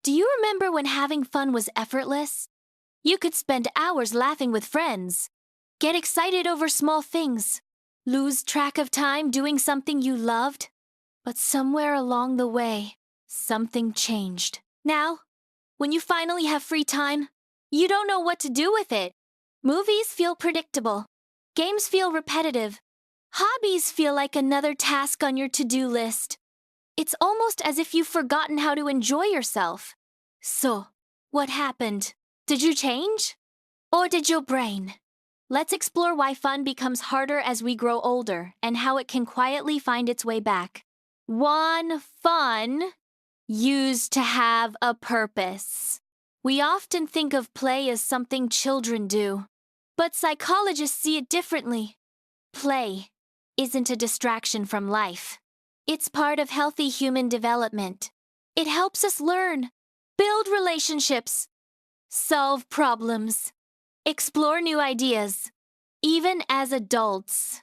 Do you remember when having fun was effortless? You could spend hours laughing with friends, get excited over small things, lose track of time doing something you loved. But somewhere along the way, something changed. Now, when you finally have free time, you don't know what to do with it. Movies feel predictable. Games feel repetitive. Hobbies feel like another task on your to-do list. It's almost as if you've forgotten how to enjoy yourself. So, what happened? Did you change? Or did your brain? Let's explore why fun becomes harder as we grow older and how it can quietly find its way back. 1. Fun used to have a purpose. We often think of play as something children do, but psychologists see it differently. Play isn't a distraction from life. It's part of healthy human development. It helps us learn, build relationships, solve problems, explore new ideas. Even as adults,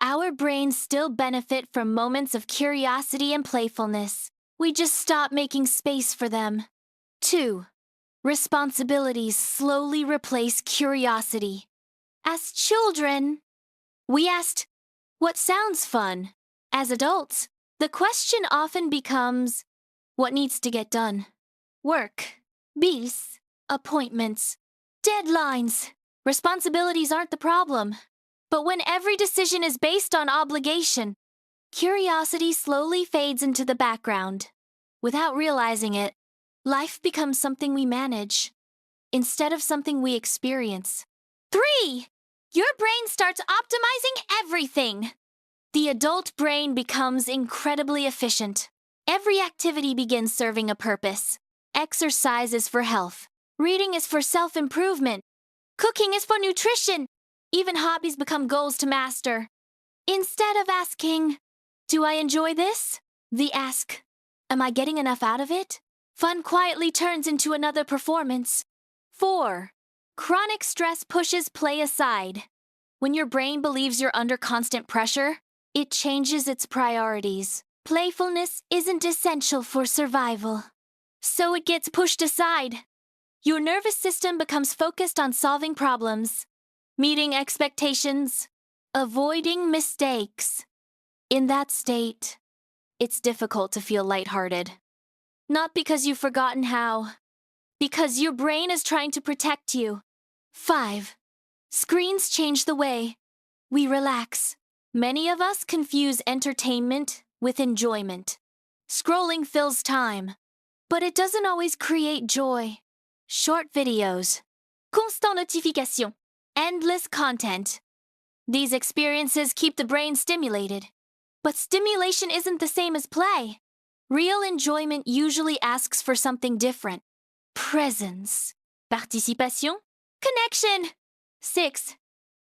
our brains still benefit from moments of curiosity and playfulness. We just stop making space for them. 2. Responsibilities slowly replace curiosity. As children, we asked, "What sounds fun?" As adults, the question often becomes, "What needs to get done?" Work, bills, appointments, deadlines. Responsibilities aren't the problem. But when every decision is based on obligation, curiosity slowly fades into the background. Without realizing it, life becomes something we manage, instead of something we experience. 3. Your brain starts optimizing everything. The adult brain becomes incredibly efficient. Every activity begins serving a purpose. Exercise is for health. Reading is for self-improvement. Cooking is for nutrition. Even hobbies become goals to master. Instead of asking, "Do I enjoy this?" the ask, "Am I getting enough out of it?" Fun quietly turns into another performance. 4. Chronic stress pushes play aside. When your brain believes you're under constant pressure, it changes its priorities. Playfulness isn't essential for survival, so it gets pushed aside. Your nervous system becomes focused on solving problems, meeting expectations, avoiding mistakes. In that state, it's difficult to feel lighthearted. Not because you've forgotten how, because your brain is trying to protect you. 5. Screens change the way we relax. Many of us confuse entertainment with enjoyment. Scrolling fills time, but it doesn't always create joy. Short videos, constant notification, endless content. These experiences keep the brain stimulated. But stimulation isn't the same as play. Real enjoyment usually asks for something different. Presence, participation, connection. 6.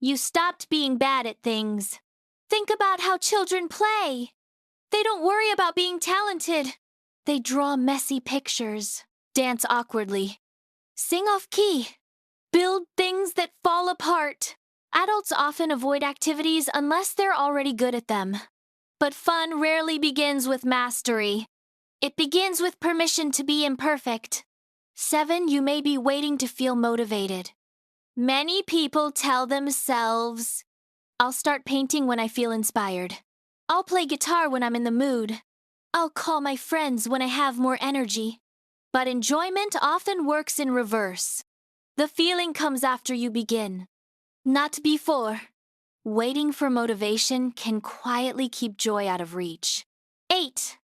You stopped being bad at things. Think about how children play. They don't worry about being talented. They draw messy pictures, dance awkwardly, sing off key, build things that fall apart. Adults often avoid activities unless they're already good at them. But fun rarely begins with mastery. It begins with permission to be imperfect. 7. You may be waiting to feel motivated. Many people tell themselves, "I'll start painting when I feel inspired. I'll play guitar when I'm in the mood. I'll call my friends when I have more energy." But enjoyment often works in reverse. The feeling comes after you begin, not before. Waiting for motivation can quietly keep joy out of reach. 8.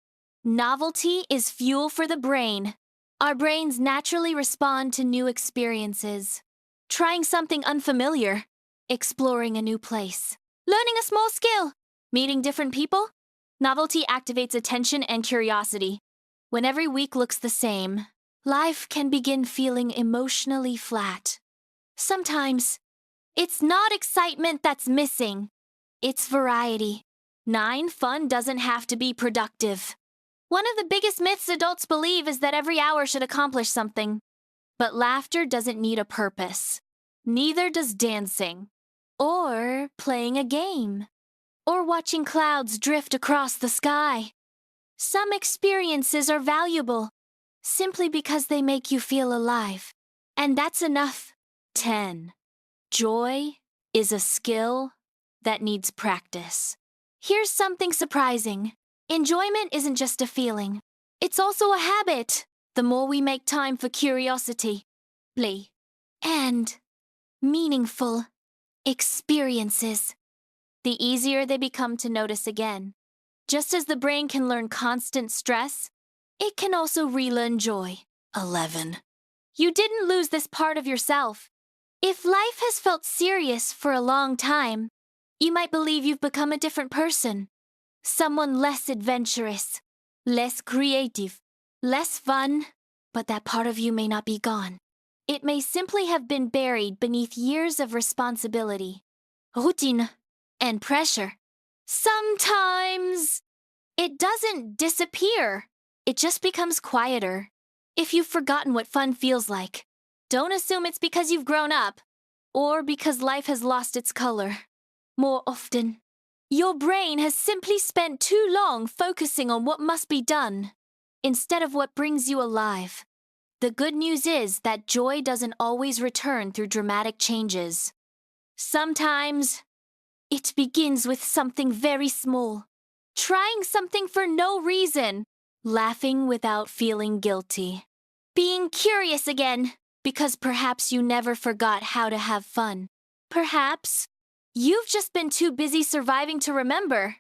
Novelty is fuel for the brain. Our brains naturally respond to new experiences. Trying something unfamiliar, exploring a new place, learning a small skill, meeting different people. Novelty activates attention and curiosity. When every week looks the same, life can begin feeling emotionally flat. Sometimes, it's not excitement that's missing. It's variety. 9. Fun doesn't have to be productive. One of the biggest myths adults believe is that every hour should accomplish something. But laughter doesn't need a purpose. Neither does dancing, or playing a game, or watching clouds drift across the sky. Some experiences are valuable simply because they make you feel alive. And that's enough. 10. Joy is a skill that needs practice. Here's something surprising. Enjoyment isn't just a feeling. It's also a habit. The more we make time for curiosity, play, and meaningful experiences, the easier they become to notice again. Just as the brain can learn constant stress, it can also relearn joy. 11. You didn't lose this part of yourself. If life has felt serious for a long time, you might believe you've become a different person. Someone less adventurous, less creative, less fun, but that part of you may not be gone. It may simply have been buried beneath years of responsibility, routine, and pressure. Sometimes it doesn't disappear. It just becomes quieter. If you've forgotten what fun feels like, don't assume it's because you've grown up or because life has lost its color. More often, your brain has simply spent too long focusing on what must be done instead of what brings you alive. The good news is that joy doesn't always return through dramatic changes. Sometimes, it begins with something very small. Trying something for no reason. Laughing without feeling guilty. Being curious again, because perhaps you never forgot how to have fun. Perhaps you've just been too busy surviving to remember.